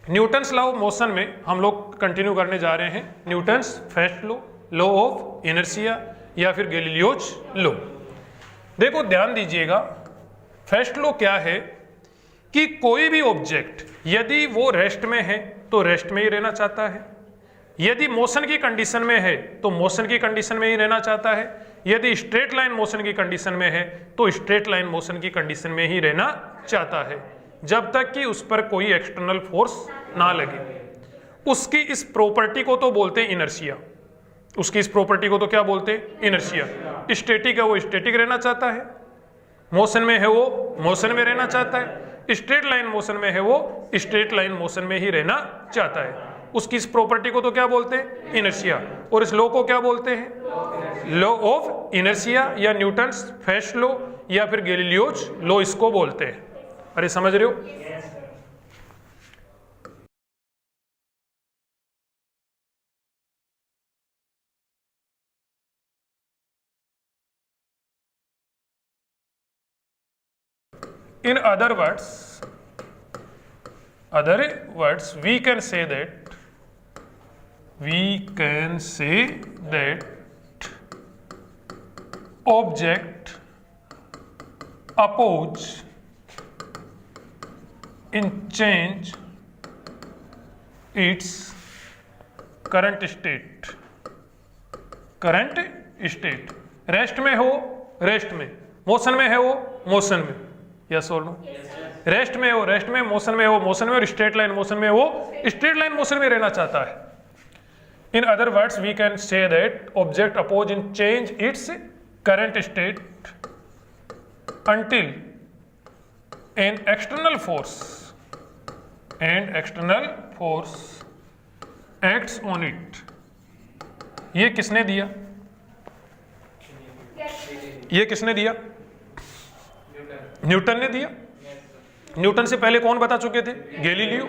Newton's law of motion में हम लोग कंटिन्यू करने जा रहे हैं Newton's first law, law of inertia या फिर गैलीलियोज लॉ। देखो ध्यान दीजिएगा, फर्स्ट लॉ क्या है कि कोई भी ऑब्जेक्ट यदि वो रेस्ट में है तो रेस्ट में ही रहना चाहता है, यदि मोशन की कंडीशन में है तो मोशन की कंडीशन में ही रहना चाहता है, यदि स्ट्रेट लाइन मोशन की कंडीशन में है तो स्ट्रेट लाइन मोशन की कंडीशन में ही रहना चाहता है, जब तक कि उस पर कोई एक्सटर्नल फोर्स ना लगे। उसकी इस प्रॉपर्टी को तो बोलते हैं इनर्शिया, उसकी इस प्रॉपर्टी को तो क्या बोलते हैं, इनर्शिया। स्टैटिक है वो स्टैटिक रहना चाहता है, मोशन में है वो मोशन में रहना चाहता है, स्ट्रेट लाइन मोशन में है वो स्ट्रेट लाइन मोशन में ही रहना चाहता है। उसकी इस प्रॉपर्टी को तो क्या बोलते हैं, इनर्शिया। और इस लॉ को क्या बोलते हैं, लॉ ऑफ इनर्शिया या न्यूटन्स फर्स्ट लॉ या फिर गैलीलियोज लॉ इसको बोलते हैं। अरे समझ रहे हो? In other words, we can say that object oppose in change its current state। Rest में हो रेस्ट में, मोशन में है वो मोशन में, यस और नो? रेस्ट में हो रेस्ट में, मोशन में हो मोशन में, और स्ट्रेट लाइन मोशन में वो स्ट्रेट लाइन मोशन में रहना चाहता है। In other words we can say that object oppose in change its current state until an external force acts on it। ये किसने दिया, ये किसने दिया, न्यूटन ने दिया। न्यूटन से पहले कौन बता चुके थे, गैलीलियो।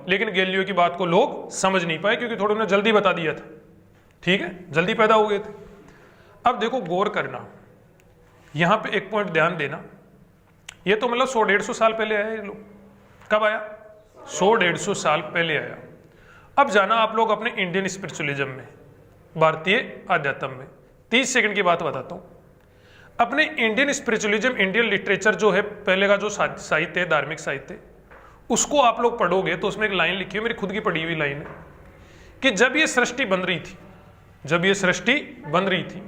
लेकिन गैलीलियो की बात को लोग समझ नहीं पाए क्योंकि थोड़ा उन्होंने जल्दी बता दिया था, ठीक है, जल्दी पैदा हो गए थे। अब देखो गौर करना, यहां पे एक पॉइंट ध्यान देना, ये तो मतलब 100-150 साल पहले आया ये लोग। कब आया, 100-150 साल पहले आया। अब जाना आप लोग अपने इंडियन स्पिरिचुअलिज्म में, भारतीय आध्यात्म में। 30 सेकंड की बात बताता हूं। अपने इंडियन स्पिरिचुअलिज्म, इंडियन लिटरेचर जो है, पहले का जो साहित्य है, धार्मिक साहित्य, उसको आप लोग पढ़ोगे तो उसमें एक लाइन लिखी है, मेरी खुद की पढ़ी हुई लाइन है, कि जब ये सृष्टि बन रही थी, जब ये सृष्टि बन रही थी,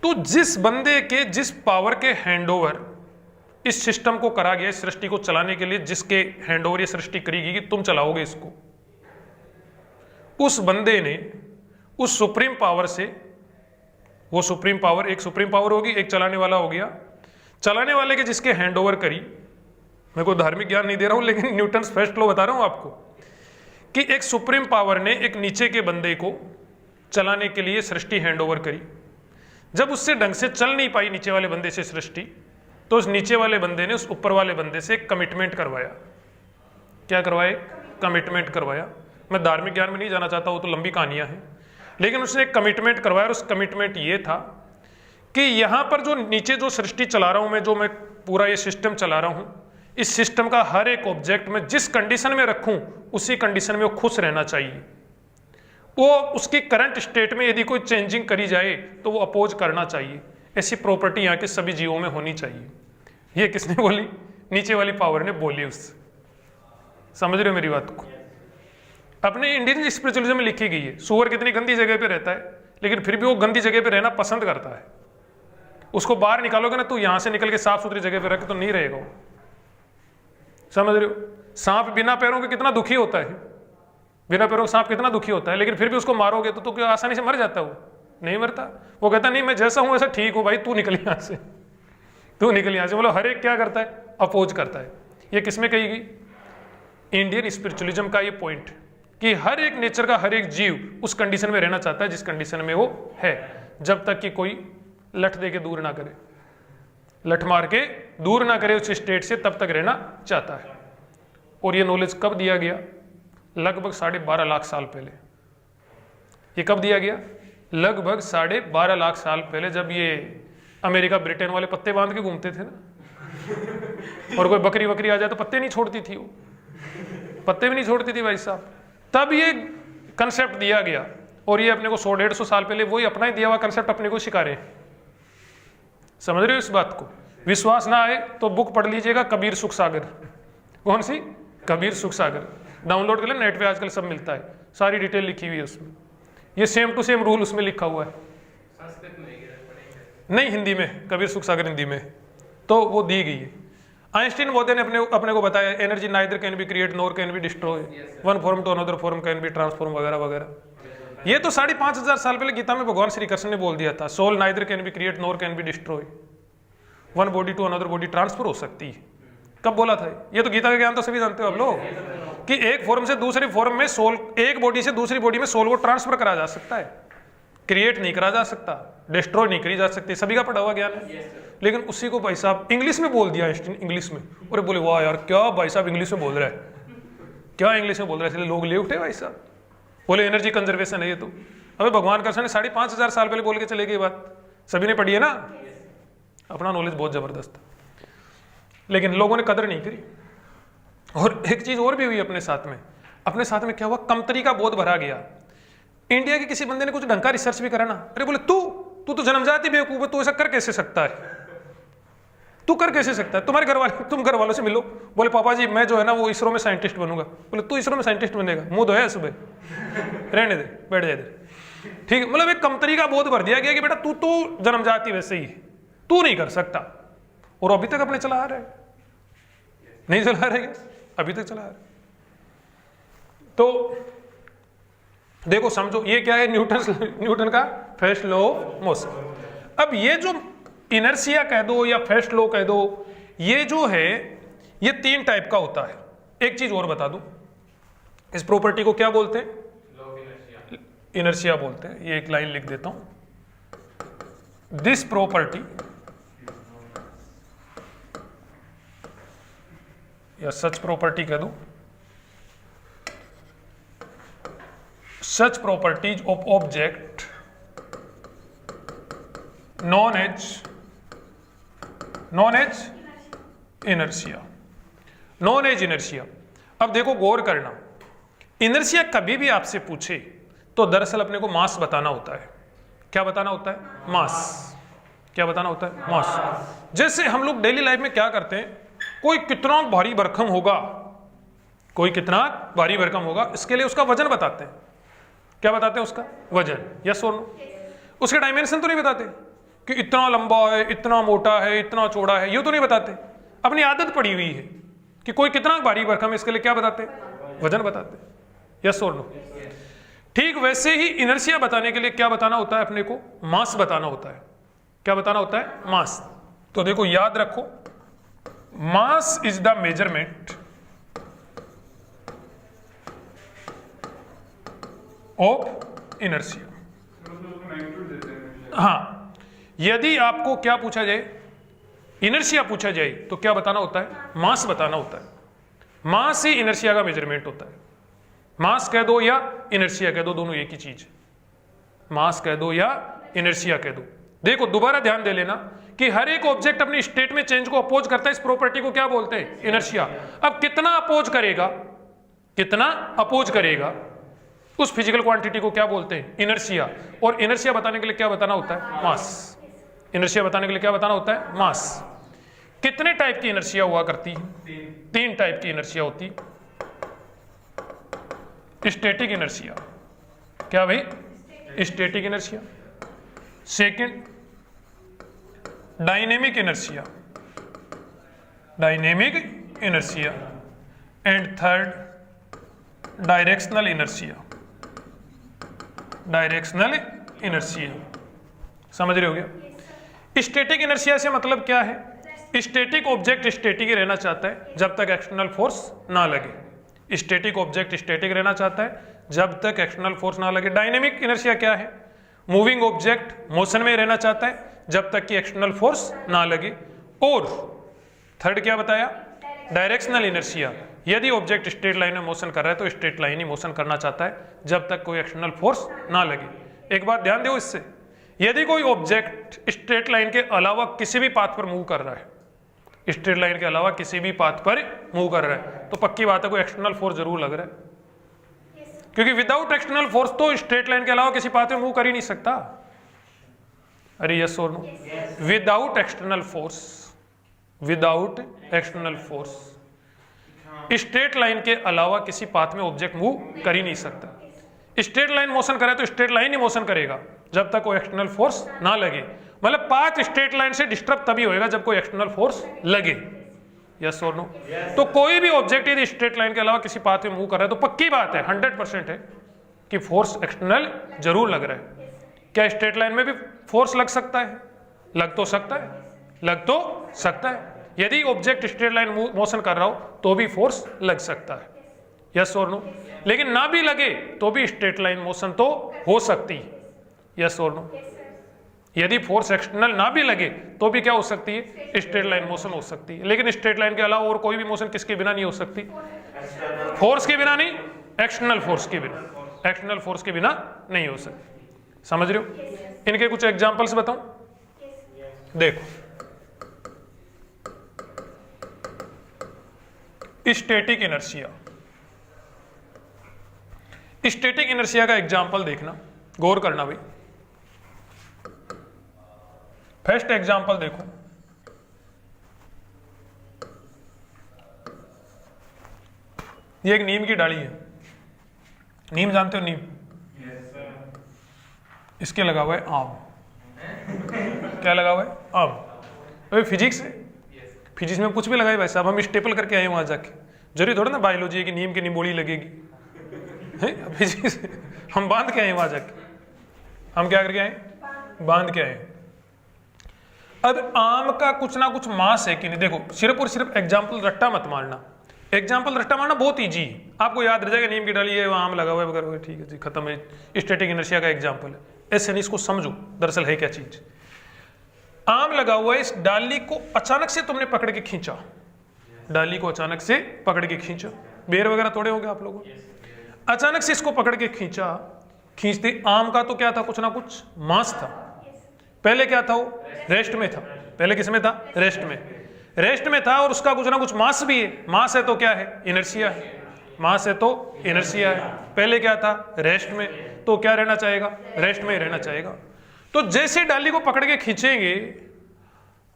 तो जिस बंदे के जिस पावर के हैंडओवर इस सिस्टम को करा गया, इस सृष्टि को चलाने के लिए जिसके हैंडओवर ये सृष्टि करी गई कि तुम चलाओगे इसको, उस बंदे ने उस सुप्रीम पावर से, वो सुप्रीम पावर, एक सुप्रीम पावर होगी, एक चलाने वाला हो गया, चलाने वाले के जिसके हैंडओवर करी, मैं कोई धार्मिक ज्ञान नहीं दे रहा हूं लेकिन न्यूटन्स फर्स्ट लॉ बता रहा हूं आपको, कि एक सुप्रीम पावर ने एक नीचे के बंदे को चलाने के लिए सृष्टि हैंडओवर करी। जब उससे ढंग से चल नहीं पाई नीचे वाले बंदे से सृष्टि, तो उस नीचे वाले बंदे ने उस ऊपर वाले बंदे से कमिटमेंट करवाया। क्या करवाए, कमिटमेंट करवाया। मैं धार्मिक ज्ञान में नहीं जाना चाहता, वो तो लंबी कहानियां हैं, लेकिन उसने एक कमिटमेंट करवाया, और उस कमिटमेंट ये था कि यहां पर जो नीचे जो सृष्टि चला रहा हूं मैं, जो मैं पूरा ये सिस्टम चला रहा हूं, इस सिस्टम का हर एक ऑब्जेक्ट में जिस कंडीशन में रखूं उसी कंडीशन में वो खुश रहना चाहिए। वो उसकी करंट स्टेट में यदि कोई चेंजिंग करी जाए तो वो अपोज करना चाहिए। ऐसी प्रॉपर्टी यहाँ के सभी जीवों में होनी चाहिए। ये किसने बोली, नीचे वाली पावर ने बोली उससे। समझ रहे हो मेरी बात को? अपने इंडियन स्पिरिचुअलिज्म में लिखी गई है। सूअर कितनी गंदी जगह पे रहता है, लेकिन फिर भी वो गंदी जगह पे रहना पसंद करता है। उसको बाहर निकालोगे ना, तो यहां से निकल के साफ सुथरी जगह पे रख तो नहीं रहेगा वो। समझ रहे हो? सांप बिना पैरों के कितना दुखी होता है, बिना पैरों के सांप कितना दुखी होता है, लेकिन फिर भी उसको मारोगे तो क्या आसानी से मर जाता है? वो नहीं मरता। वो कहता नहीं मैं जैसा हूं वैसा ठीक हूं भाई, तू निकल यहां से, तू निकल यहां से। मतलब हर एक क्या करता है, अपोज करता है। ये किसमें कही गई? इंडियन स्पिरिचुअलिज्म का ये पॉइंट, कि हर एक नेचर का हर एक जीव उस कंडीशन में रहना चाहता है जिस कंडीशन में वो है, जब तक कि कोई लठ दे के दूर ना करे, लठ मार के दूर ना करे उस स्टेट से, तब तक रहना चाहता है। और ये नॉलेज कब दिया गया? लगभग 12.5 लाख साल पहले। ये कब दिया गया? लगभग 12.5 लाख साल पहले, जब ये अमेरिका ब्रिटेन वाले पत्ते बांध के घूमते थे ना, और कोई बकरी वकरी आ जाए तो पत्ते नहीं छोड़ती थी वो, पत्ते भी नहीं छोड़ती थी भाई साहब। तब ये कंसेप्ट दिया गया और ये अपने को 100-150 साल पहले वही अपना ही दिया हुआ कंसेप्ट अपने को सिखा रहे हैं। समझ रहे हो इस बात को? विश्वास ना आए तो बुक पढ़ लीजिएगा, कबीर सुख सागर। कौन सी? कबीर सुख सागर। डाउनलोड कर ले, नेट पे आजकल सब मिलता है, सारी डिटेल लिखी हुई है उसमें। ये सेम टू सेम रूल उसमें लिखा हुआ है। नहीं, हिंदी में, कबीर सुख सागर हिंदी में, तो वो दी गई है। आइंस्टीन बोलते ने अपने को बताया energy neither can be create nor can be destroy, one form to another form can be transform वगैरह वगैरह। ये तो 5,500 साल पहले गीता में भगवान श्री कृष्ण ने बोल दिया था, soul neither can be create nor can be destroy, one body to another body transfer हो सकती है। कब बोला था ये? तो गीता का ज्ञान तो सभी जानते हो आप लोग, कि एक फॉर्म से दूसरी फॉर्म में सोल, एक बॉडी से दूसरी बॉडी में सोल को ट्रांसफर करा जा सकता है, क्रिएट नहीं करा जा सकता, डिस्ट्रॉय नहीं करी जा सकती। सभी का पढ़ा हुआ ज्ञान है। लेकिन उसी को भाई साहब इंग्लिश में बोल दिया आइंस्टीन, इंग्लिश में। और बोले वाह यार क्या भाई साहब इंग्लिश में बोल रहा है, क्या इंग्लिश में बोल रहा है, इसलिए लोग ले उठे भाई साहब, बोले एनर्जी कंजर्वेशन है ये तो। अबे भगवान कृष्ण ने 5,500 साल पहले बोल के चले गए बात, सभी ने पढ़ी है ना, अपना नॉलेज बहुत जबरदस्त है। लेकिन लोगों ने कदर नहीं करी। और एक चीज और भी हुई अपने साथ में क्या हुआ, कमतरी का बोध भरा गया। इंडिया के किसी बंदे ने कुछ ढंग का रिसर्च भी करा ना, अरे बोले तू तो जन्मजाति बेवकूफ है, तू ऐसा कर कैसे सकता है, तू कर कैसे सकता है, तुम्हारे घर वाले, तुम घर वालों से मिलो, बोले पापा जी मैं जो है ना वो इसरो में साइंटिस्ट बनूंगा। बोले तू इसरो में साइंटिस्ट बनेगा, मुंह धोया सुबह, रहने दे, बैठ जाए इधर। ठीक है, मतलब एक कमतरी का बोध भर दिया गया कि बेटा तू तो जन्मजाति वैसे ही है, तू नहीं कर सकता। और अभी तक अपने चला आ रहे, नहीं चला रहे, अभी तक चला आ रहे। तो देखो समझो ये क्या है, न्यूटन का फर्स्ट लॉ ऑफ मोशन। अब ये जो इनर्शिया कह दो या फर्स्ट लॉ कह दो, ये जो है ये 3 टाइप का होता है। एक चीज और बता दूं, इस प्रॉपर्टी को क्या बोलते हैं? इनर्शिया बोलते हैं। ये एक लाइन लिख देता हूं, दिस प्रॉपर्टी या सच प्रॉपर्टी कह दो, such properties of object known as inertia, known as inertia। अब देखो गौर करना, इनर्शिया कभी भी आपसे पूछे तो दरअसल अपने को मास बताना होता है। क्या बताना होता है? मास। क्या बताना होता है? मास। जैसे हम लोग डेली लाइफ में क्या करते हैं, कोई कितना भारी भरकम होगा, कोई कितना भारी भरकम होगा, इसके लिए उसका वजन बताते हैं। क्या बताते हैं? उसका वजन। यस और नो? उसके डायमेंशन तो नहीं बताते कि इतना लंबा है, इतना मोटा है, इतना चौड़ा है, ये तो नहीं बताते। अपनी आदत पड़ी हुई है कि कोई कितना भारी भरकम है, इसके लिए क्या बताते हैं? वजन बताते हैं। यस और नो? ठीक वैसे ही इनर्शिया बताने के लिए क्या बताना होता है अपने को? मास बताना होता है। क्या बताना होता है? मास। तो देखो याद रखो, mass is the measurement of inertia. हाँ, यदि आपको क्या पूछा जाए, इनर्शिया पूछा जाए, तो क्या बताना होता है? मास बताना होता है। मास ही इनर्शिया का मेजरमेंट होता है। मास कह दो या इनर्शिया कह दो, दोनों एक ही चीज। मास कह दो या इनर्शिया कह दो। देखो दोबारा ध्यान दे लेना कि हर एक ऑब्जेक्ट अपनी स्टेट में चेंज को अपोज करता है। इस प्रॉपर्टी को क्या बोलते हैं? इनर्शिया। अब कितना अपोज करेगा, कितना अपोज करेगा, उस फिजिकल क्वांटिटी को क्या बोलते हैं? इनर्शिया। और इनर्शिया बताने के लिए क्या बताना होता है? मास। इनर्शिया बताने के लिए क्या बताना होता है? मास। कितने टाइप की इनर्शिया हुआ करती है? 3 टाइप की इनर्शिया होती। Static inertia. क्या भाई? Static inertia. Second dynamic inertia, dynamic inertia. And third directional inertia, directional inertia. समझ रहे हो गया? स्टैटिक इनर्शिया से मतलब क्या है? स्टैटिक ऑब्जेक्ट स्टैटिक ही रहना चाहता है जब तक एक्सटर्नल फोर्स ना लगे। स्टैटिक ऑब्जेक्ट स्टैटिक रहना चाहता है जब तक एक्सटर्नल फोर्स ना लगे। डायनेमिक इनर्शिया क्या है? मूविंग ऑब्जेक्ट मोशन में रहना चाहता है जब तक कि एक्सटर्नल फोर्स ना लगे। और थर्ड क्या बताया? Directional inertia. यदि ऑब्जेक्ट स्ट्रेट लाइन में मोशन कर रहा है तो स्ट्रेट लाइन ही मोशन करना चाहता है जब तक कोई एक्सटर्नल फोर्स ना लगे। एक बात ध्यान दो इससे, यदि कोई ऑब्जेक्ट स्ट्रेट लाइन के अलावा किसी भी पाथ पर मूव कर रहा है, स्ट्रेट लाइन के अलावा किसी भी पाथ पर मूव कर रहा है, तो पक्की बात है कोई एक्सटर्नल फोर्स जरूर लग रहा है, क्योंकि विदाउट एक्सटर्नल फोर्स तो स्ट्रेट लाइन के अलावा किसी पाथ में मूव कर ही नहीं सकता। अरे यस और no? Without external force, without external force straight line के अलावा किसी पाथ में ऑब्जेक्ट मूव कर ही नहीं सकता। स्ट्रेट लाइन मोशन करे तो स्ट्रेट लाइन ही मोशन करेगा जब तक कोई एक्सटर्नल फोर्स ना लगे, मतलब पाथ स्ट्रेट लाइन से डिस्टर्ब तभी होएगा जब कोई एक्सटर्नल फोर्स लगे। यस और नो? तो कोई भी ऑब्जेक्ट यदि स्ट्रेट लाइन के अलावा किसी पाथ में मूव कर रहा है तो पक्की बात है 100% है कि फोर्स एक्सटर्नल जरूर लग रहा है। क्या स्ट्रेट लाइन में भी फोर्स लग सकता है? लग तो सकता है, लग तो सकता है। यदि ऑब्जेक्ट स्ट्रेट लाइन मोशन कर रहा हो तो भी फोर्स लग सकता है। यस और नो? लेकिन ना भी लगे तो भी स्ट्रेट लाइन मोशन तो हो सकती है। यस और नो? यदि फोर्स एक्सटर्नल ना भी लगे तो भी क्या हो सकती है? स्ट्रेट लाइन मोशन हो सकती है। लेकिन स्ट्रेट लाइन के अलावा और कोई भी मोशन किसके बिना नहीं हो सकती? फोर्स के बिना नहीं, एक्सटर्नल फोर्स के बिना, एक्सटर्नल फोर्स के बिना नहीं हो सकती। समझ रहे हो? इनके कुछ एग्जांपल्स बताऊं? देखो, स्टैटिक इनर्शिया, स्टैटिक इनर्शिया का एग्जांपल देखना, गौर करना भाई। फर्स्ट एग्जांपल देखो, ये एक नीम की डाली है। नीम जानते हो? नीम, इसके लगा हुआ है आम। क्या लगा हुआ है? आम। अभी फिजिक्स है, फिजिक्स में कुछ भी लगाए भाई साहब, हम स्टेपल करके आए वहां जाके, जरूरी थोड़ा ना बायोलॉजी है कि नीम की निम्बोड़ी लगेगी है। फिजिक्स हम बांध के आए वहां जाके, हम क्या करके आए? बांध के आए। अब आम का कुछ ना कुछ मास है कि नहीं? देखो, सिर्फ और सिर्फ एग्जाम्पल रट्टा मत मारना, एग्जाम्पल रट्टा मारना बहुत ईजी है, आपको याद रह जाएगा नीम की डाली है, वहां आम लगा हुआ है वगैरह, ठीक है जी, खत्म है। स्टैटिक इनर्शिया का एग्जाम्पल है। ऐसे नहीं, इसको समझो दरअसल है क्या चीज। आम लगा हुआ है, इस डाली को अचानक से तुमने पकड़ के खींचा, डाली को अचानक से पकड़ के खींचा, बेर वगैरह तोड़े होंगे आप लोगों, अचानक से इसको पकड़ के खींचा, खींचते आम का तो क्या था? कुछ ना कुछ मास था। पहले क्या था? वो रेस्ट में था। पहले किस में था? रेस्ट में, रेस्ट में था, और उसका कुछ ना कुछ मास भी है। मास है तो क्या है? इनर्शिया है। मास है तो इनर्शिया है। पहले क्या था? रेस्ट में, तो क्या रहना चाहेगा? रेस्ट में ही रहना चाहेगा। तो जैसे डाली को पकड़ के खींचेंगे,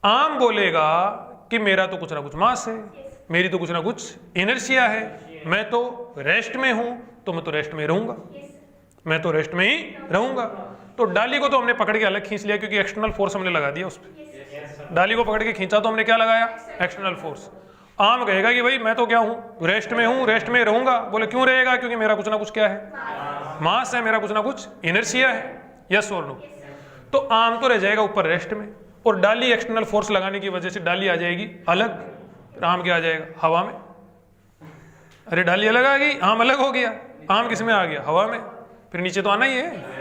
आम बोलेगा कि मेरा तो कुछ ना कुछ मास है, मेरी तो कुछ ना कुछ इनर्शिया है, मैं तो रेस्ट में हूं, तो मैं तो रेस्ट में रहूंगा, मैं तो रेस्ट में ही रहूंगा। तो डाली को तो हमने पकड़ के अलग खींच लिया, क्योंकि एक्सटर्नल फोर्स हमने लगा दिया उस पर। डाली को पकड़ के खींचा तो हमने क्या लगाया? External force. आम कहेगा कि भाई मैं तो क्या हूं? रेस्ट में हूं, रेस्ट में रहूंगा। बोले क्यों रहेगा? क्योंकि मेरा कुछ ना कुछ क्या है? मास है, मेरा कुछ ना कुछ इनर्शिया है। यस और नो? तो आम तो रह जाएगा ऊपर रेस्ट में, और डाली एक्सटर्नल फोर्स लगाने की वजह से डाली आ जाएगी अलग, फिर आम क्या आ जाएगा? हवा में। अरे डाली अलग आ गई, आम अलग हो गया, आम किस में आ गया? हवा में। फिर नीचे तो आना ही है,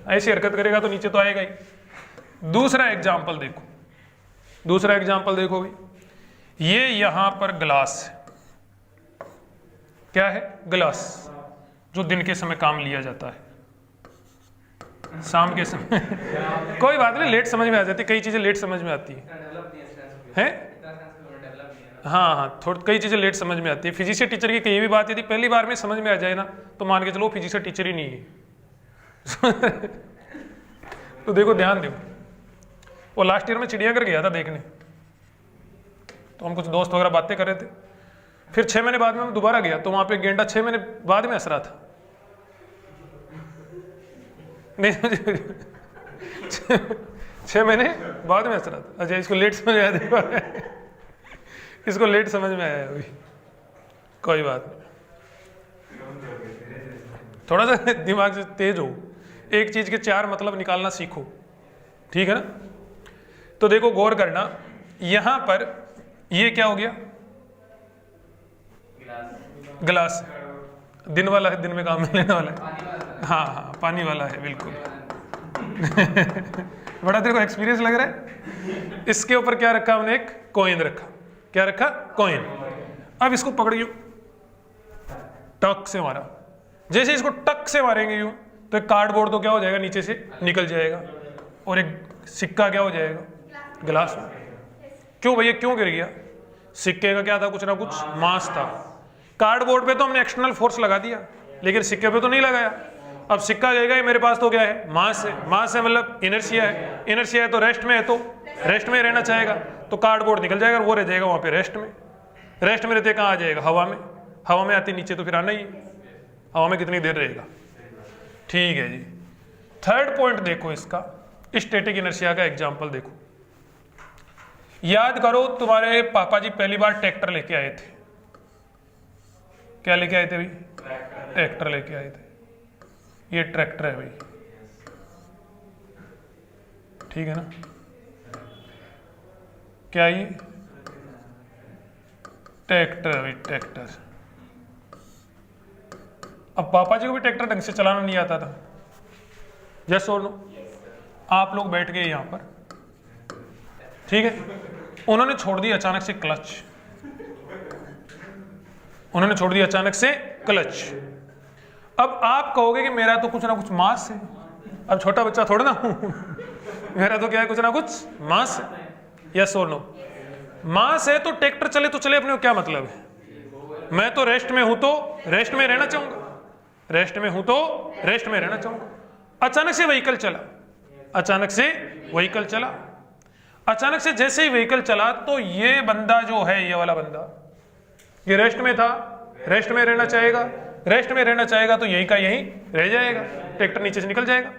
ऐसी हरकत करेगा तो नीचे तो आएगा ही। दूसरा एग्जाम्पल देखो, दूसरा एग्जाम्पल देखो भाई, ये यहां पर ग्लास है। क्या है? ग्लास, जो दिन के समय काम लिया जाता है, शाम के समय कोई बात नहीं, लेट समझ में आ जाती है, कई चीजें लेट समझ में आती है। हाँ हाँ, थोड़ी कई चीजें लेट समझ में आती है। फिजिक्स के टीचर की कहीं भी बात यदि पहली बार में समझ में आ जाए ना, तो मान के चलो फिजिक्स का टीचर ही नहीं है। तो देखो, ध्यान दो, वो लास्ट ईयर में चिड़ियाघर गया था देखने, तो हम कुछ दोस्त वगैरह बातें कर रहे थे, फिर 6 महीने बाद में हम दोबारा गया, तो वहां पे गेंडा 6 महीने बाद में हंस रहा था। नहीं 6 महीने बाद में हंस रहा था। अच्छा, इसको लेट समझ आया, देखो इसको लेट समझ में आया अभी, कोई बात नहीं, थोड़ा सा दिमाग से तेज हो, एक चीज के 4 मतलब निकालना सीखो, ठीक है ना। तो देखो, गौर करना, यहां पर ये क्या हो गया? गिलास। दिन वाला है, दिन में काम में लेने वाला है। हाँ हाँ, पानी वाला है, बिल्कुल। बड़ा तेरे को एक्सपीरियंस लग रहा है। इसके ऊपर क्या रखा हमने? एक कॉइन रखा। क्या रखा? कॉइन। अब इसको पकड़ यूं, टक से मारा, जैसे इसको टक से मारेंगे यूं, तो एक कार्डबोर्ड तो क्या हो जाएगा? नीचे से निकल जाएगा, और एक सिक्का क्या हो जाएगा? गिलास में। क्यों भैया, क्यों गिर गया? सिक्के का क्या था, कुछ ना कुछ मास था। कार्डबोर्ड पे तो हमने एक्सटर्नल फोर्स लगा दिया, लेकिन सिक्के पे तो नहीं लगाया। अब सिक्का गएगा, मेरे पास तो क्या है, मास है। मास है मतलब इनर्शिया है, इनर्शिया है तो रेस्ट में है, तो रेस्ट में रहना चाहेगा, तो कार्डबोर्ड निकल जाएगा, वो रह जाएगा वहां पे रेस्ट में। रेस्ट में रहते कहाँ आ जाएगा, हवा में। हवा में आती नीचे तो फिर आना ही है। हवा में कितनी देर रहेगा। ठीक है जी। थर्ड पॉइंट देखो इसका, स्टैटिक इनर्शिया का एग्जांपल देखो। याद करो तुम्हारे पापा जी पहली बार ट्रैक्टर लेके आए थे। क्या लेके आए थे भाई, ट्रैक्टर लेके आए थे। ये ट्रैक्टर है भाई, ठीक है ना। क्या ये ट्रैक्टर है भाई, ट्रैक्टर। अब पापा जी को भी ट्रैक्टर ढंग से चलाना नहीं आता था, यस और नो। आप लोग बैठ गए यहां पर, ठीक है, उन्होंने छोड़ दी अचानक से क्लच, उन्होंने छोड़ दिया अचानक से क्लच। अब आप कहोगे कि मेरा तो कुछ ना कुछ मास है, अब छोटा बच्चा थोड़ा ना हूं मेरा तो क्या है, कुछ ना कुछ मास है, यस और नो। मास है तो ट्रैक्टर चले तो चले, अपने को क्या मतलब है। मैं तो रेस्ट में हूं तो रेस्ट में रहना चाहूंगा, रेस्ट में हूं तो रेस्ट में रहना चाहूंगा। अचानक से व्हीकल चला, अचानक से व्हीकल चला, अचानक से जैसे ही व्हीकल चला तो ये बंदा जो है, ये वाला बंदा, ये रेस्ट में था, रेस्ट में रहना चाहेगा, रेस्ट में रहना चाहेगा तो यही का यही रह जाएगा, ट्रैक्टर नीचे से निकल जाएगा।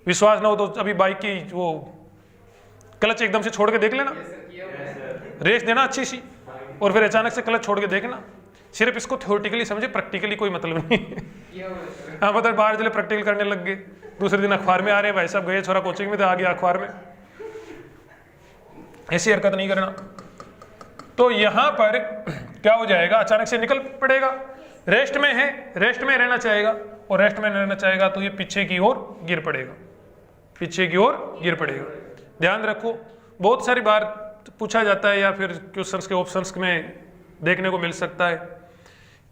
विश्वास ना हो तो अभी बाइक की वो क्लच एकदम से छोड़ के देख लेना, रेस देना अच्छी सी, और फिर अचानक से क्लच छोड़ के देखना। सिर्फ इसको थ्योरेटिकली समझे, प्रैक्टिकली कोई मतलब नहीं हाँ मतलब बाहर चले प्रैक्टिकल करने लग गए, दूसरे दिन अखबार में आ रहे हैं, भाई साहब गए छोरा कोचिंग में तो आ गया अखबार में। ऐसी हरकत नहीं करना। तो यहां पर क्या हो जाएगा, अचानक से निकल पड़ेगा, रेस्ट में है, रेस्ट में रहना चाहेगा, और रेस्ट में रहना चाहेगा तो ये पीछे की ओर गिर पड़ेगा, पीछे की ओर गिर पड़ेगा। ध्यान रखो, बहुत सारी बार पूछा जाता है या फिर क्वेश्चंस के ऑप्शंस में देखने को मिल सकता है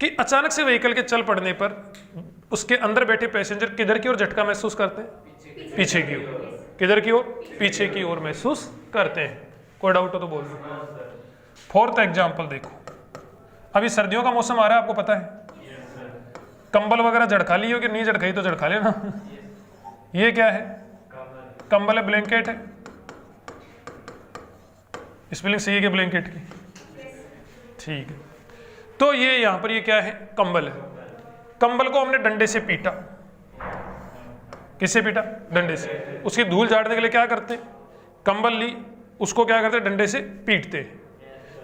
कि अचानक से व्हीकल के चल पड़ने पर उसके अंदर बैठे पैसेंजर किधर की ओर झटका महसूस करते हैं, पीछे की ओर। किधर की ओर, पीछे की ओर महसूस करते हैं। कोई डाउट हो तो बोल दो। फोर्थ एग्जाम्पल देखो, अभी सर्दियों का मौसम आ रहा है, आपको पता है, कंबल वगैरह झड़का ली हो कि नहीं झड़काई तो झड़का लेना ये क्या है, कंबल है, ब्लैंकेट है, स्पेलिंग सही है कि ब्लैंकेट की, ठीक है। तो ये यहां पर ये क्या है, कंबल है। कंबल को हमने डंडे से पीटा, किससे पीटा, डंडे से। उसकी धूल झाड़ने के लिए क्या करते, कंबल ली, उसको क्या करते, डंडे से पीटते।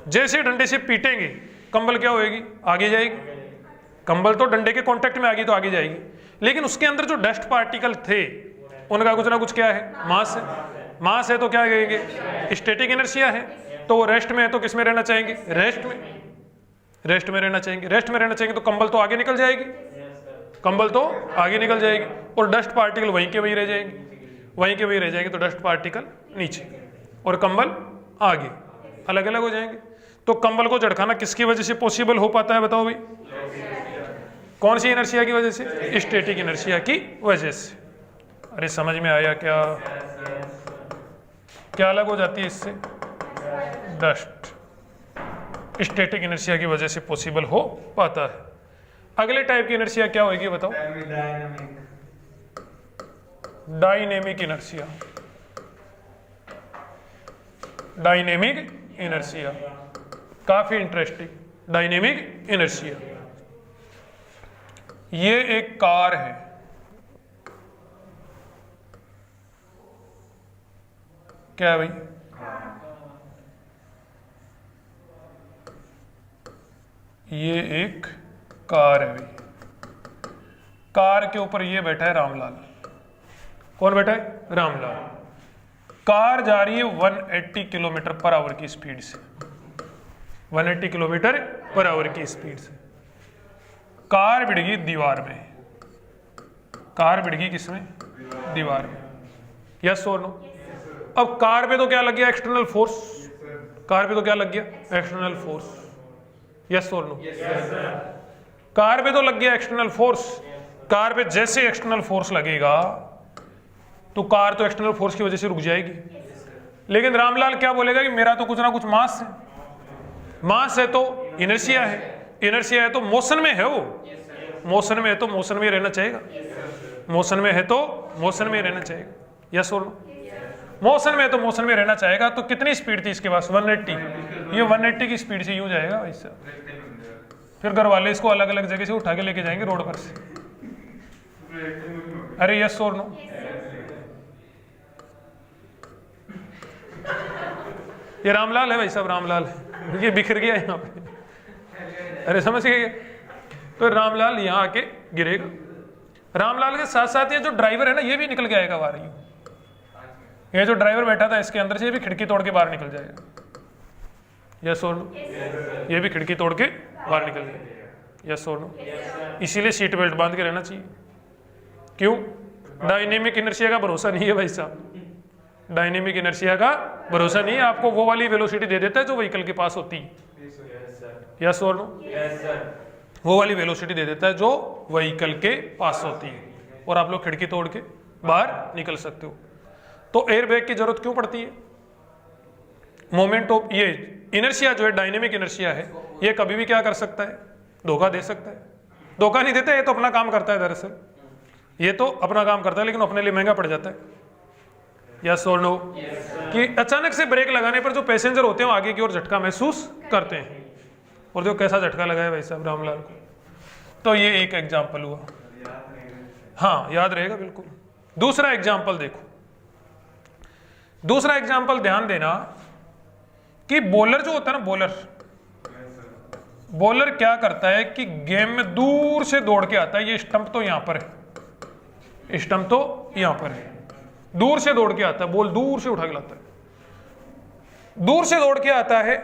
जैसे डंडे से पीटेंगे कंबल क्या होएगी, आगे जाएगी। कंबल तो डंडे के कांटेक्ट में आ गई तो आगे जाएगी, लेकिन उसके अंदर जो डस्ट पार्टिकल थे उनका कुछ ना कुछ क्या है, मास है। मास है तो क्या कहेंगे, स्टैटिक इनर्शिया है। तो वो रेस्ट में है तो किस में रहना चाहेंगे, रेस्ट में, रेस्ट में रहना चाहेंगे। रेस्ट में रहना चाहेंगे तो कंबल तो आगे निकल जाएगी, कंबल तो आगे निकल जाएगी, और डस्ट पार्टिकल वहीं के वहीं रह जाएंगे, वहीं के वहीं रह जाएंगे। तो डस्ट पार्टिकल नीचे और कंबल आगे, अलग अलग हो जाएंगे। तो कंबल को झटकाना किसकी वजह से पॉसिबल हो पाता है, बताओ भाई, कौन सी इनर्शिया की वजह से, स्टैटिक इनर्शिया की वजह से। अरे समझ में आया क्या, क्या अलग हो जाती है इससे, डस्ट, स्टैटिक इनर्शिया की वजह से पॉसिबल हो पाता है। अगले टाइप की इनर्शिया क्या होगी बताओ, डायनेमिक इनर्शिया। डायनेमिक इनर्शिया काफी इंटरेस्टिंग, डायनेमिक इनर्शिया। ये एक कार है, क्या है भाई, ये एक कार है भाई। कार के ऊपर ये बैठा है रामलाल। कौन बैठा है, रामलाल। कार जा रही है 180 किलोमीटर पर आवर की स्पीड से, 180 किलोमीटर पर आवर की स्पीड से। कार भिड़ गई दीवार में, कार भिड़ गई किसमें, दीवार में, यस और नो। अब कार पे तो क्या लग गया, एक्सटर्नल फोर्स, कार पे तो क्या लग गया, एक्सटर्नल फोर्स, यस और नो। कार पे तो लग गया एक्सटर्नल फोर्स। कार पे जैसे एक्सटर्नल फोर्स लगेगा तो कार तो एक्सटर्नल फोर्स की वजह से रुक जाएगी, लेकिन रामलाल क्या बोलेगा कि मेरा तो कुछ ना कुछ मास है, मास है तो इनर्शिया है, इनर्शिया है तो मोशन में है, वो मोशन में है तो मोशन में रहना चाहेगा, मोशन में है तो मोशन में रहना चाहेगा, यस और नो? मोशन में है तो मोशन में रहना चाहेगा। तो कितनी स्पीड थी इसके पास? 180। ये 180 की स्पीड से यूं जाएगा भाई साहब। फिर घर वाले इसको अलग अलग जगह से उठा के लेके जाएंगे रोड पर से। अरे यस और नो? ये रामलाल है भाई साहब, रामलाल है, ये बिखर गया यहाँ पे। अरे समझ गए? तो रामलाल यहाँ आके गिरेगा। रामलाल के साथ साथ ये जो ड्राइवर है ना, ये भी निकल के आएगा बाहर। ये जो ड्राइवर बैठा था इसके अंदर से, ये भी खिड़की तोड़ के बाहर निकल जाएगा, यस और नो? ये भी खिड़की तोड़ के बाहर निकल जाएगा, यस और नो? इसीलिए सीट बेल्ट बांध के रहना चाहिए। क्यों? डायनेमिक इनर्शिया का भरोसा नहीं है भाई साहब, डायनेमिक इनर्शिया का भरोसा नहीं है। आपको वो वाली वेलोसिटी दे देता है जो व्हीकल के पास होती है, यस और नो? वो वाली वेलोसिटी दे देता है जो व्हीकल के पास होती है, और आप लोग खिड़की तोड़ के बाहर निकल सकते हो। तो एयर बैग की जरूरत क्यों पड़ती है? मोमेंट ऑफ, ये इनर्शिया जो है, डायनेमिक इनर्शिया है, ये कभी भी क्या कर सकता है? धोखा दे सकता है। धोखा नहीं देता, ये तो अपना काम करता है दरअसल, ये तो अपना काम करता है, लेकिन अपने लिए महंगा पड़ जाता है, यस और नो? कि अचानक से ब्रेक लगाने पर जो पैसेंजर होते हैं वो आगे की ओर झटका महसूस करते हैं, और जो कैसा झटका लगाया भाई साहब रामलाल को। तो ये एक एग्जाम्पल हुआ, हाँ याद रहेगा बिल्कुल। दूसरा एग्जाम्पल देखो, दूसरा एग्जाम्पल ध्यान देना कि बॉलर जो होता है ना, बॉलर क्या करता है कि गेम में दूर से दौड़ के आता है। ये स्टंप तो यहां पर है, स्टंप तो यहां पर है, दूर से दौड़ के आता है, बॉल दूर से उठा के लाता है, दूर से दौड़ के आता है,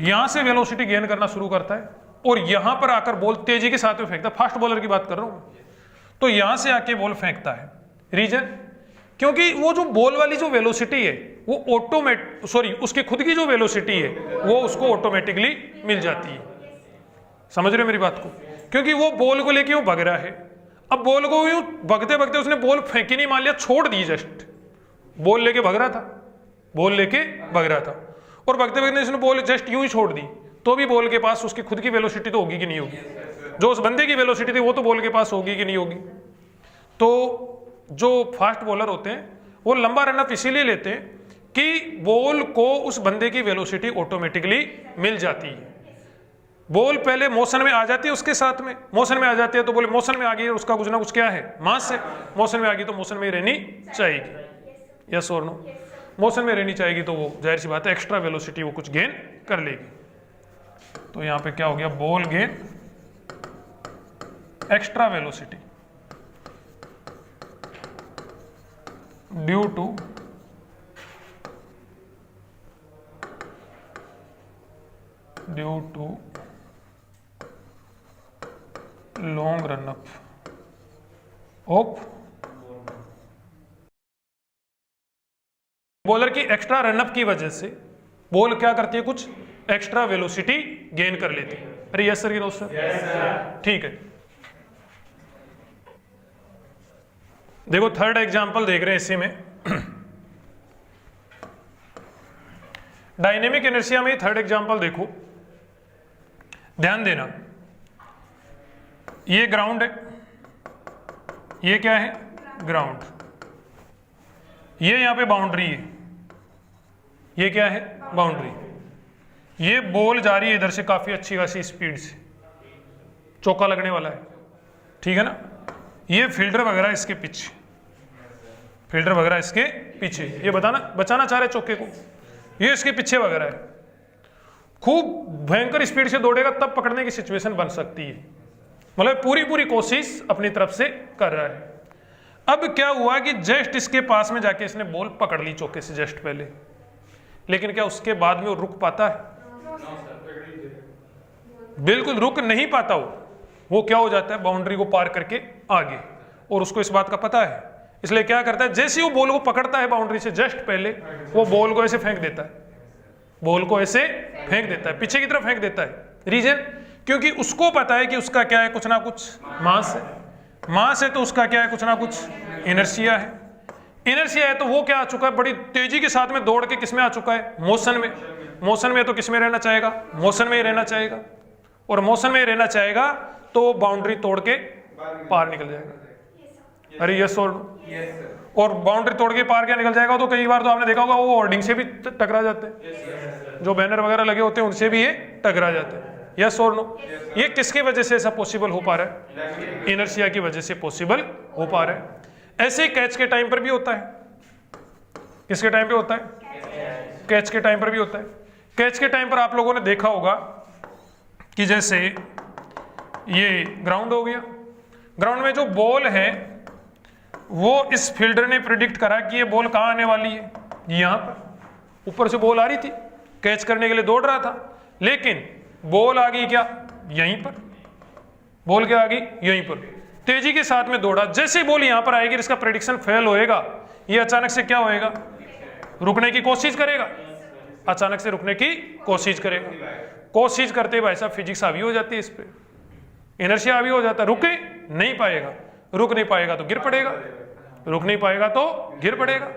यहां से वेलोसिटी गेन करना शुरू करता है, और यहां पर आकर बॉल तेजी के साथ में फेंकता है। फास्ट बॉलर की बात कर रहा हूं, तो यहां से आके बॉल फेंकता है। रीजन? क्योंकि वो जो बॉल वाली जो वेलोसिटी है वो उसकी खुद की जो वेलोसिटी है वो उसको ऑटोमेटिकली मिल जाती है। समझ रहे हो मेरी बात को? क्योंकि वो बॉल को लेके वो भग रहा है। अब बॉल को यूं भगते भगते उसने बॉल फेंकी नहीं, मान लिया छोड़ दी, जस्ट बॉल लेके भग रहा था, बॉल लेके भग रहा था, और भगते भगते उसने बॉल जस्ट यूं ही छोड़ दी, तो भी बॉल के पास उसकी खुद की वेलोसिटी तो होगी कि नहीं होगी? जो उस बंदे की वेलोसिटी थी वो तो बॉल के पास होगी कि नहीं होगी? तो जो फास्ट बॉलर होते हैं वो लंबा रनअप इसीलिए लेते हैं कि बॉल को उस बंदे की वेलोसिटी ऑटोमेटिकली मिल जाती है। बॉल पहले मोशन में आ जाती है, उसके साथ में मोशन में आ जाती है, तो बोले मोशन में आ गई, उसका कुछ ना कुछ क्या है, मास है, मोशन में आ गई तो मोशन में रहनी चाहिए, यस और नो? मोशन में रहनी चाहिए तो वो जाहिर सी बात है एक्स्ट्रा वेलोसिटी वो कुछ गेन कर लेगी। तो यहां पे क्या हो गया? Ball gain extra velocity due to long run up of bowler की एक्स्ट्रा रनअप की वजह से बॉल क्या करती है? कुछ एक्स्ट्रा वेलोसिटी गेन कर लेती है। अरे यस सर, ये नो सर, ठीक है। देखो थर्ड एग्जांपल देख रहे हैं इसी में, डायनेमिक इनर्शिया में थर्ड एग्जांपल देखो, ध्यान देना। ये ग्राउंड है, ये क्या है? ग्राउंड। ये यहां पे बाउंड्री है, ये क्या है? बाउंड्री। ये बॉल जा रही है इधर से काफी अच्छी खासी स्पीड से, चौका लगने वाला है, ठीक है ना? ये फील्डर वगैरह इसके पीछे, फील्डर वगैरह इसके पीछे, ये बचाना चाह रहे चौके को, ये इसके पीछे वगैरह है। खूब भयंकर स्पीड से दौड़ेगा तब पकड़ने की सिचुएशन बन सकती है, मतलब पूरी कोशिश अपनी तरफ से कर रहा है। अब क्या हुआ कि जस्ट इसके पास में जाके इसने बॉल पकड़ ली चौके से जस्ट पहले, लेकिन क्या उसके बाद में वो रुक पाता है? बिल्कुल रुक नहीं पाता। वो क्या हो जाता है? बाउंड्री को पार करके आगे, और उसको इस बात का पता है, इसलिए क्या करता है? जैसे ही वो बॉल को पकड़ता है बाउंड्री से जस्ट पहले, वो बॉल को ऐसे फेंक देता है, बॉल को ऐसे फेंक देता है, पीछे की तरफ फेंक देता है। रीजन? क्योंकि उसको पता है कि उसका क्या है? कुछ ना कुछ मास है, मास है तो उसका क्या है? कुछ ना कुछ इनर्शिया है। इनर्शिया है तो वो क्या आ चुका है? बड़ी तेजी के साथ में दौड़ के किस में आ चुका है? मोशन में। मोशन में तो किस में रहना चाहेगा, मोशन में ही रहना चाहेगा, और मोशन में ही रहना चाहेगा तो बाउंड्री तोड़ के पार निकल जाएगा। अरे यस और और बाउंड्री तोड़ के पार क्या निकल जाएगा, तो कई बार तो आपने देखा होगा वो होर्डिंग से भी टकरा जाते हैं, जो बैनर वगैरह लगे होते हैं उनसे भी ये टकरा जाते हैं। यस और नो? ये किसकी वजह से ऐसा पॉसिबल हो पा रहा है, इनर्शिया की वजह से पॉसिबल हो पा रहा है। ऐसे कैच के टाइम पर भी होता है, किसके टाइम पे होता है, कैच के टाइम पर भी होता है। कैच के टाइम पर आप लोगों ने देखा होगा कि जैसे ये ग्राउंड हो गया, ग्राउंड में जो बॉल है वो इस फील्डर ने प्रिडिक्ट करा कि ये बॉल कहाँ आने वाली है, यहाँ पर ऊपर से बॉल आ रही थी, कैच करने के लिए दौड़ रहा था, लेकिन बॉल आ गई क्या यहीं पर, बॉल क्या आ गई यहीं पर, तेजी के साथ में दौड़ा, जैसे बॉल यहां पर आएगी इसका प्रेडिक्शन फेल होएगा, ये अचानक से क्या होएगा, रुकने की कोशिश करेगा, अचानक से रुकने की कोशिश करेगा, कोशिश करते भाई साहब फिजिक्स हावी हो जाती है इस पे, इनर्शिया हावी हो जाता है, रुक नहीं पाएगा, रुक नहीं पाएगा तो गिर पड़ेगा, रुक नहीं पाएगा तो गिर पड़ेगा।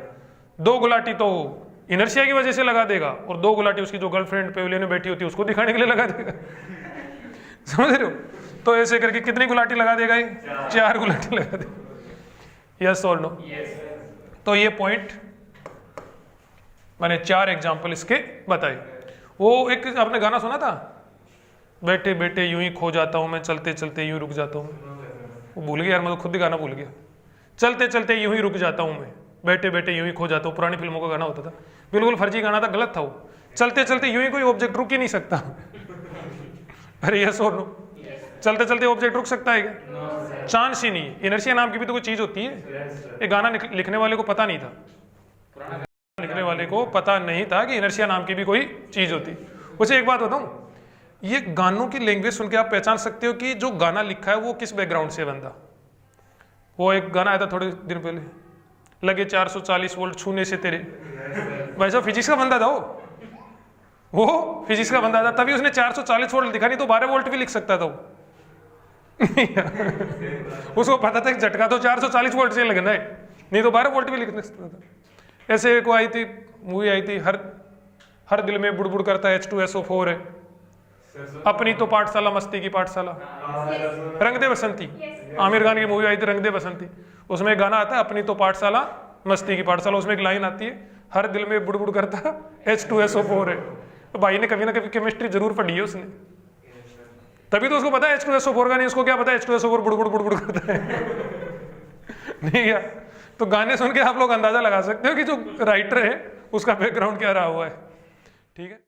दो गुलाटी तो इनर्शिया की वजह से लगा देगा और दो गुलाटी उसकी जो गर्लफ्रेंड पेविलियन में बैठी होती है उसको दिखाने के लिए लगा देगा। समझ रहे हो? तो ऐसे करके कितनी गुलाटी लगा देगा ये, 4 गुलाटी लगा देगा। यस और नो? तो ये पॉइंट मैंने 4 एग्जांपल इसके बताए। वो एक आपने गाना सुना था, बैठे बैठे यूं ही खो जाता हूं मैं, चलते चलते यूं रुक जाता हूं, वो भूल गया यार, मैं तो खुद ही गाना भूल गया, चलते चलते यूं ही रुक जाता हूं मैं, बैठे बैठे यूं ही खो जाता हूं, पुरानी फिल्मों का गाना होता था, बिल्कुल फर्जी गाना था, गलत था वो, चलते चलते यूं ही कोई ऑब्जेक्ट रुक ही नहीं सकता। अरे यस और नो? चलते चलते ऑब्जेक्ट रुक सकता है क्या? चांस ही नहीं। इनर्शिया नाम की भी तो कोई चीज होती है, ये गाना लिखने वाले को पता नहीं था, लिखने वाले को पता नहीं था कि इनर्शिया नाम की भी कोई चीज होती। उसे एक बात बताऊं, ये गानों की लैंग्वेज सुन के आप पहचान सकते हो कि जो गाना लिखा है वो किस बैकग्राउंड से बंदा। वो एक गाना आया था थोड़े दिन पहले, लगे 440 वोल्ट छूने से तेरे, भाई साहब फिजिक्स का बंदा था वो फिजिक्स का बंदा था, तभी उसने 440 वोल्ट लिखा, नहीं तो 12 वोल्ट भी लिख सकता था वो। उसको पता था कि झटका तो 440 वोल्ट से लगना है, नहीं तो 12 वोल्ट भी लिख सकता था। ऐसे को आई थी मूवी आई थी, हर दिल में बुड़बुड़ करता है H2SO4 है, अपनी तो पाठशाला मस्ती की पाठशाला, रंग दे बसंती, आमिर खान की मूवी आई थी रंग दे बसंती, उसमें गाना आता है अपनी तो पाठशाला मस्ती की पाठशाला, उसमें एक लाइन आती है हर दिल में बुड़बुड़ करता H2SO4 है। तो भाई ने कभी ना कभी केमिस्ट्री जरूर पढ़ी है उसने, तभी तो उसको पता है H2SO4 का, नहीं उसको क्या पता है H2SO4 बुड़बुड़ बुड़बुड़ करता है। नहीं क्या? तो गाने सुन के आप लोग अंदाजा लगा सकते हो कि जो राइटर है उसका बैकग्राउंड क्या रहा हुआ है। ठीक है।